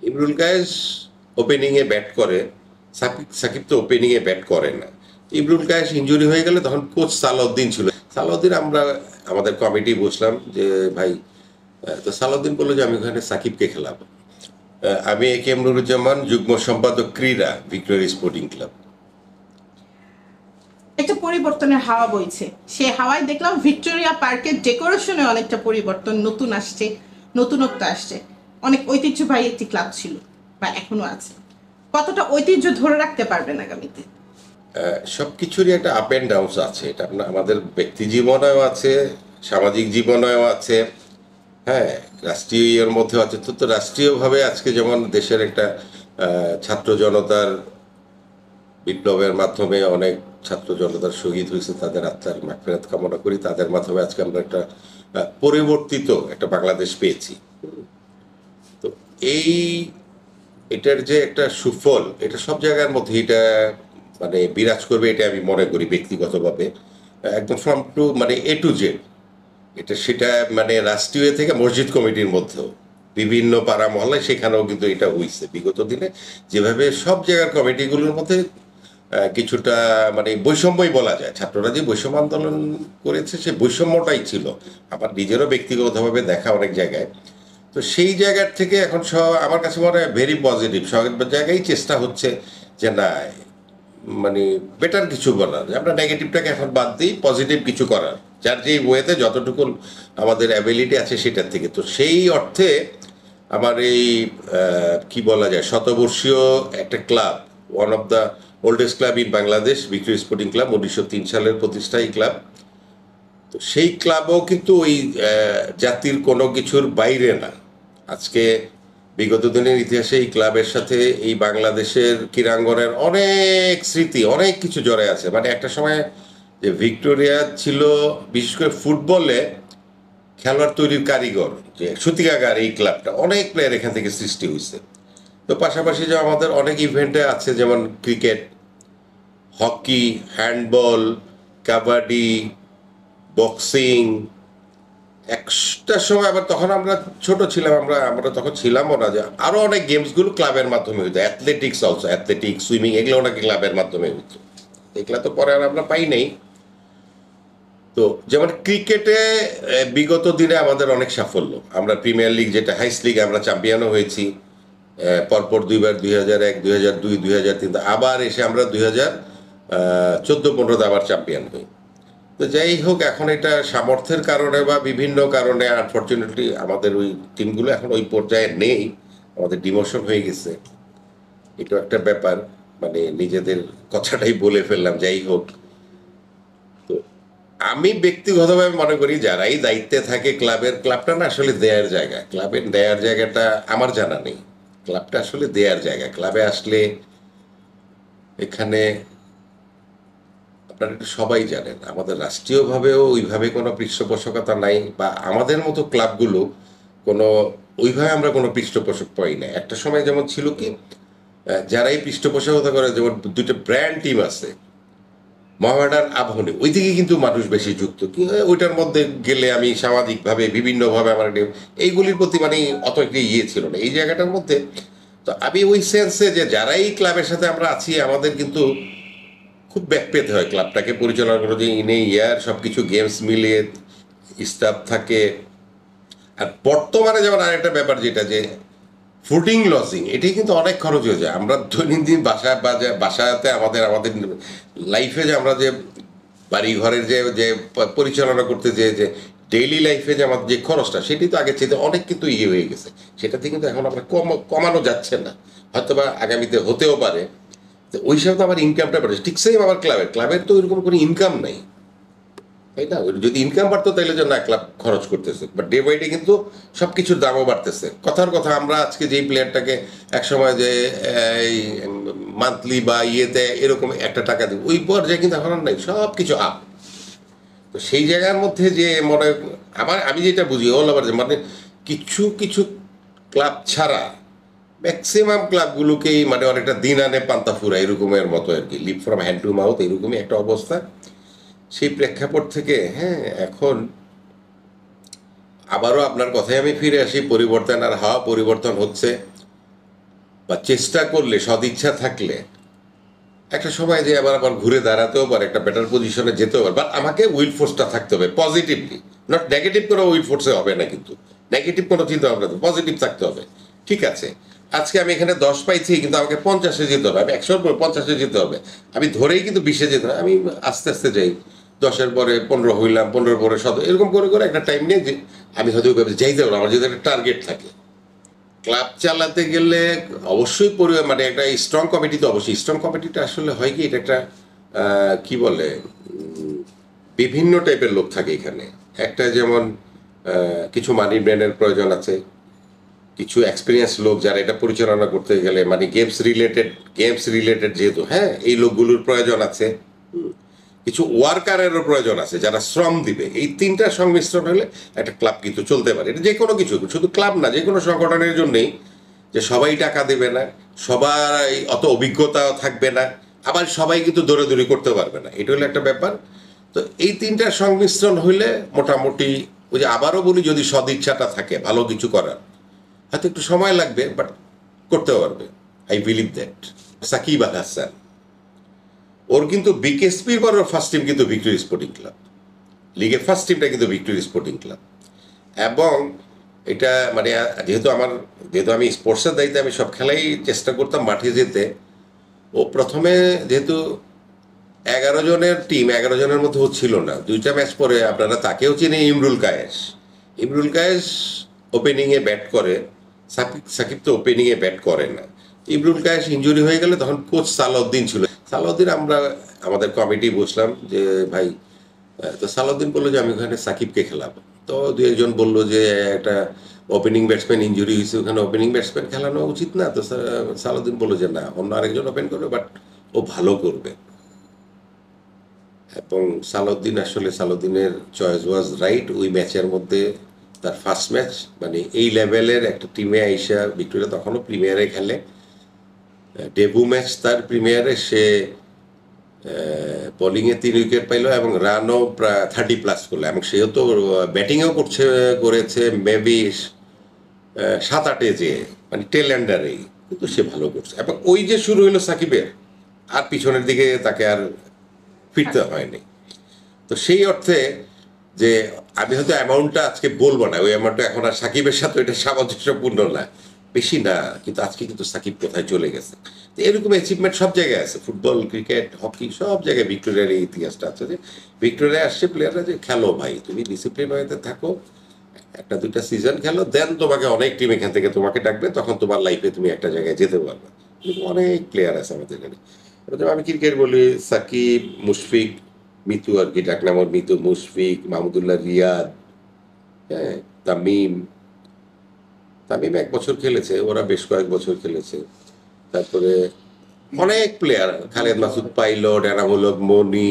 Imrul Kayes ওপেনিংয়ে bat করে, সাকিব সাকিব তো ওপেনিংয়ে bat করে না। ইমরুল কায়েস ইনজুরি হয়ে গেলে তখন কোচ সালাউদ্দিন ছিল। সালাউদ্দিন আমরা আমাদের কমিটি বসলাম যে ভাই, তো সালাউদ্দিন বললো যে আমি ওখানে সাকিবকে খেলাবো। আমি এ কে এম নুরুজ্জামান, যুগ্ম সম্পাদক ক্রীড়া, ভিক্টোরিয়া স্পোর্টিং ক্লাব। একটা পরিবর্তনের হাওয়া বইছে। সে হাওয়ায় দেখলাম ভিক্টোরিয়া পার্কের ডেকোরেশনে অনেকটা পরিবর্তন, নতুন আসছে, নতুনত্ব আসছে। অনেক ঐতিহ্যবাহী একটি ক্লাব ছিল বা এখনো আছে। কতটা ঐতিহ্য ধরে রাখতে পারবেন আগামীতে? সব কিছুরই একটা আপ অ্যান্ড ডাউনস আছে, এটা আমাদের ব্যক্তি জীবনেও আছে, সামাজিক জীবনেও আছে। হ্যাঁ, রাষ্ট্রীয়ের মধ্যে আছে। তো রাষ্ট্রীয়ভাবে আজকে যেমন দেশের একটা ছাত্র জনতার বিপ্লবের মাধ্যমে অনেক ছাত্র জনতার শহীদ হয়েছে, তাদের আত্মার মাগফিরাত কামনা করি। তাদের মাধ্যমে আজকে আমরা একটা পরিবর্তিত একটা বাংলাদেশ পেয়েছি। তো এই এটার যে একটা সুফল, এটা সব জায়গার মধ্যে এটা মানে বিরাজ করবে, এটা আমি মনে করি ব্যক্তিগতভাবে। একদম ফ্রম টু মানে এ টু জেড, এটা সেটা মানে রাষ্ট্রীয় থেকে মসজিদ কমিটির মধ্যেও বিভিন্ন পাড়া মহল্লায় সেখানেও কিন্তু এটা হয়েছে বিগত দিনে। যেভাবে সব জায়গার কমিটিগুলোর মধ্যে কিছুটা মানে বৈষম্যই বলা যায়, ছাত্ররা যে বৈষম্য আন্দোলন করেছে সে বৈষম্যটাই ছিল আমার নিজেরও ব্যক্তিগতভাবে দেখা অনেক জায়গায়। তো সেই জায়গার থেকে এখন সব আমার কাছে মনে হয় ভেরি পজিটিভ, সব জায়গায় চেষ্টা হচ্ছে যে না মানে বেটার কিছু বলার, আমরা নেগেটিভটাকে এখন বাদ দিই, পজিটিভ কিছু করার, যার যেই ওয়েতে যতটুকু আমাদের অ্যাবিলিটি আছে সেটার থেকে। তো সেই অর্থে আমার এই কি বলা যায় শতবর্ষীয় একটা club, one of the oldest club in Bangladesh, Victoria sporting club, 1903 সালের প্রতিষ্ঠা এই ক্লাব। তো সেই ক্লাবও কিন্তু ওই জাতির কোনো কিছুর বাইরে না। আজকে বিগত দিনের ইতিহাসে এই ক্লাবের সাথে এই বাংলাদেশের ক্রীড়াঙ্গনের অনেক স্মৃতি, অনেক কিছু জড়ে আছে। মানে একটা সময় যে ভিক্টোরিয়া ছিল বিশেষ করে ফুটবলে খেলোয়াড় তৈরির কারিগর, যে সূতিকাগার, এই ক্লাবটা অনেক প্লেয়ার এখান থেকে সৃষ্টি হয়েছে। তো পাশাপাশি যে আমাদের অনেক ইভেন্টে আছে, যেমন cricket, hockey, handball, kabaddi, boxing. একটা সময় আবার তখন আমরা ছোট ছিলাম, আমরা আমরা তখন ছিলামও না, যে আরো অনেক গেমসগুলো ক্লাবের মাধ্যমে হইতো, অ্যাথলেটিক্স অলসো, অ্যাথলেটিক্স, সুইমিং, এগুলো নাকি ক্লাবের মাধ্যমে হইতো। এগুলা তো পরে আর আমরা পাই নাই। তো যেমন ক্রিকেটে বিগত দিনে আমাদের অনেক সাফল্য, আমরা প্রিমিয়ার লিগ যেটা হাইস্ট লিগ আমরা চ্যাম্পিয়নও হয়েছি পরপর দুইবার, 2001, 2002, 2003, আবার এসে আমরা 2014-15 আবার চ্যাম্পিয়ন হই। তো যাই হোক, এখন এটা সামর্থ্যের কারণে বা বিভিন্ন কারণে আনফর্চুনেটলি আমাদের ওই টিমগুলো এখন ওই পর্যায়ে নেই, আমাদের ডিমোশন হয়ে গেছে। এটা একটা ব্যাপার, মানে নিজেদের কথাটাই বলে ফেললাম। যাই হোক, তো আমি ব্যক্তিগতভাবে মনে করি যারাই দায়িত্বে থাকে ক্লাবের, ক্লাবটা না আসলে দেয়ার জায়গা, ক্লাবের দেয়ার জায়গাটা আমার জানা নেই। ক্লাবটা আসলে দেয়ার জায়গা, ক্লাবে আসলে এখানে আপনারা এটা সবাই জানেন আমাদের রাষ্ট্রীয়ভাবেও ওইভাবে কোনো পৃষ্ঠপোষকতা নাই, বা আমাদের মতো ক্লাবগুলো কোনো ওইভাবে আমরা কোনো পৃষ্ঠপোষক পাই না। একটা সময় যেমন ছিল কি, যারাই পৃষ্ঠপোষকতা করে, যেমন দুইটা ব্র্যান্ড টিম আছে, মোহামেডান, আবাহনী, ওই দিকে কিন্তু মানুষ বেশি যুক্ত কি ওইটার মধ্যে গেলে আমি সামাজিকভাবে বিভিন্নভাবে আমার এইগুলির প্রতি মানে অত একটি ইয়ে ছিল না এই জায়গাটার মধ্যে। তো আমি ওই সেন্সে যে যারাই ক্লাবের সাথে আমরা আছি আমাদের কিন্তু খুব ব্যাক পেতে হয় ক্লাবটাকে পরিচালনা করে, যে ইনে ইয়ার সব কিছু গেমস মিলিয়ে স্টাফ থাকে। আর বর্তমানে যেমন আরেকটা ব্যাপার যেটা, যে ফুডিং লজিং, এটাই কিন্তু অনেক খরচ হয়ে যায়। আমরা দৈনন্দিন বাসাতে আমাদের আমাদের লাইফে যে আমরা যে বাড়ি ঘরের যে যে পরিচালনা করতে যে ডেইলি লাইফে যে আমাদের যে খরচটা, সেটি তো আগের চেয়ে অনেক কিন্তু ইয়ে হয়ে গেছে। সেটাতে কিন্তু এখন আমরা কমানো যাচ্ছে না, হয়তো বা আগামীতে হতেও পারে। তো ওই হিসাবে তো আমার ইনকামটা বাড়ছে, ঠিক সেম আমার ক্লাবের ক্লাবের তো ওইরকম কোনো ইনকাম নাই, তাই না? যদি ইনকাম বাড়তো তাহলে যে না ক্লাব খরচ করতেছে, বাট ডে বাই ডে কিন্তু সব কিছুর দামও বাড়তেছে। কথার কথা, আমরা আজকে যেই প্লেয়ারটাকে একসময় যে এই মান্থলি বা ইয়েতে এরকম একটা টাকা দিই, ওই পর্যায়ে কিন্তু এখন আর নাই, সব কিছু আপ। তো সেই জায়গার মধ্যে যে মনে আবার আমি যেটা বুঝি অল ওভার, মানে কিছু কিছু ক্লাব ছাড়া ম্যাক্সিমাম ক্লাবগুলোকেই মানে অনেকটা দিন আনে পান্তা ফুরা এরকমের মতো আর কি, leap from hand to mouth, এরকমই একটা অবস্থা। সেই প্রেক্ষাপট থেকে হ্যাঁ, এখন আবারও আপনার কথায় আমি ফিরে আসি, পরিবর্তন আর হাওয়া পরিবর্তন হচ্ছে। বা চেষ্টা করলে, সদিচ্ছা থাকলে একটা সময় যে আবার আবার ঘুরে দাঁড়াতেও পারে, একটা বেটার পজিশনে যেতেও পারে। বাট আমাকে উইল ফোর্সটা থাকতে হবে পজিটিভলি, নট নেগেটিভ কোনো উইল ফোর্সে হবে না, কিন্তু নেগেটিভ কোনো চিন্তা ভাবনা, পজিটিভ থাকতে হবে। ঠিক আছে, আজকে আমি এখানে 10 পাইছি, কিন্তু আমাকে 50-এ যেতে হবে, আমি 100-র পরে 50-এ যেতে হবে। আমি ধরেই কিন্তু 20-এ যেতে হবে, আমি আস্তে আস্তে যাই, 10-এর পরে 15 হইলাম, 15-এর পরে 17, এরকম করে করে একটা টাইম নিয়ে যে আমি হয়তো যাইতে পারবো। আমার যদি একটা টার্গেট থাকে, ক্লাব চালাতে গেলে অবশ্যই মানে একটা স্ট্রং কমিটি, তো অবশ্যই স্ট্রং কমিটিটা আসলে হয় কি, এটা একটা কি বলে, বিভিন্ন টাইপের লোক থাকে এখানে। একটা যেমন কিছু মানি ব্র্যান্ডের প্রয়োজন আছে, কিছু এক্সপিরিয়েন্স লোক যারা এটা পরিচালনা করতে গেলে, মানে গেমস রিলেটেড যেহেতু, হ্যাঁ, এই লোকগুলোর প্রয়োজন আছে। কিছু ওয়ার্কারেরও প্রয়োজন আছে যারা শ্রম দিবে। এই তিনটার সংমিশ্রণ হলে একটা ক্লাব কিন্তু চলতে পারে। এটা যে কোনো কিছু, শুধু ক্লাব না, যে কোনো সংগঠনের জন্যই, যে সবাই টাকা দেবে না, সবাই অত অভিজ্ঞতাও থাকবে না, আবার সবাই কিন্তু দৌড়াদৌড়ি করতে পারবে না, এটা হলো একটা ব্যাপার। তো এই তিনটার সংমিশ্রণ হইলে মোটামুটি, ওই যে আবারও বলি, যদি সদিচ্ছাটা থাকে ভালো কিছু করার, হয়তো একটু সময় লাগবে, বাট করতে পারবে। I believe that. Shakib Al Hasan, ওর কিন্তু বিকেএসপির পর ওর ফার্স্ট টিম কিন্তু ভিক্টোরি স্পোর্টিং ক্লাব, লিগের ফার্স্ট টিমটা কিন্তু ভিক্টোরি স্পোর্টিং ক্লাব। এবং এটা মানে যেহেতু আমি স্পোর্টসের দায়িত্বে, আমি সব খেলাই চেষ্টা করতাম মাঠে যেতে। ও প্রথমে যেহেতু 11 জনের টিম, 11 জনের মধ্যে ও ছিল না, 2টা ম্যাচ পরে আপনারা তাকেও চিনে, ইমরুল কায়েস ওপেনিংয়ে ব্যাট করে। সাকিব তো ওপেনিংয়ে ব্যাট করে না। ইমরুল কায়েস ইনজুরি হয়ে গেলে তখন কোচ সালাউদ্দিন ছিল। সালাউদ্দিন, আমরা আমাদের কমিটি বসলাম যে ভাই, তো সালাউদ্দিন বললো যে আমি ওখানে সাকিবকে খেলাবো। তো 2-1 জন বললো যে একটা ওপেনিং ব্যাটসম্যান ইনজুরি হয়েছে, ওখানে ওপেনিং ব্যাটসম্যান খেলানো উচিত না। তো সালাউদ্দিন বললো যে না, অন্য আরেকজন ওপেন করবে, বাট ও ভালো করবে। এবং সালাউদ্দিনের চয়েস ওয়াজ রাইট। ওই ম্যাচের মধ্যে, তার ফার্স্ট ম্যাচ, মানে এই লেভেলের একটা টিমে আইসা, ভিক্টোরিয়া তখনও প্রিমিয়ারে খেলে, ডেবু ম্যাচ তার প্রিমিয়ারে, সে বোলিংয়ে 3 উইকেট পাইল এবং রানও প্রায় 30+ করলো। এবং সেও তো ব্যাটিংও করেছে মেবি 7-8-এ, যে মানে টেল এন্ডারেই, কিন্তু সে ভালো করছে। এবং ওই যে শুরু হলো সাকিবের, আর পিছনের দিকে তাকে আর ফিরতে হয়নি। তো সেই অর্থে যে আমি হয়তো অ্যামাউন্টটা আজকে বলবো না, ওই অ্যামাউন্টটা এখন আর সাকিবের সাথে ওইটা সামঞ্জস্যপূর্ণ না, বেশি না, কিন্তু আজকে কিন্তু সাকিব কোথায় চলে গেছে। তো এরকম অ্যাচিভমেন্ট সব জায়গায় আছে, ফুটবল, ক্রিকেট, হকি, সব জায়গায় ভিক্টোরিয়ার এই ইতিহাসটা আছে যে ভিক্টোরিয়া আসছে প্লেয়াররা যে খেলো ভাই, তুমি ডিসিপ্লিন হয়ে থাকো, 1-2টা সিজন খেলো, দেন তোমাকে অনেক টিম এখান থেকে তোমাকে ডাকবে, তখন তোমার লাইফে তুমি একটা জায়গায় যেতে পারবে। অনেক প্লেয়ার আছে আমাদের এখানে। আমি ক্রিকেট বলি, সাকিব, মুশফিক, মিতু, আর কি ডাকনাম ওর, মিতু, মুশফিক, মাহমুদুল্লাহ রিয়াদ, হ্যাঁ, তামিম। 1 বছর খেলেছে, ওরা বেশ কয়েক বছর খেলেছে। তারপরে অনেক প্লেয়ার, খালেদ মাসুদ পাইলট, এনামুল হক মনি।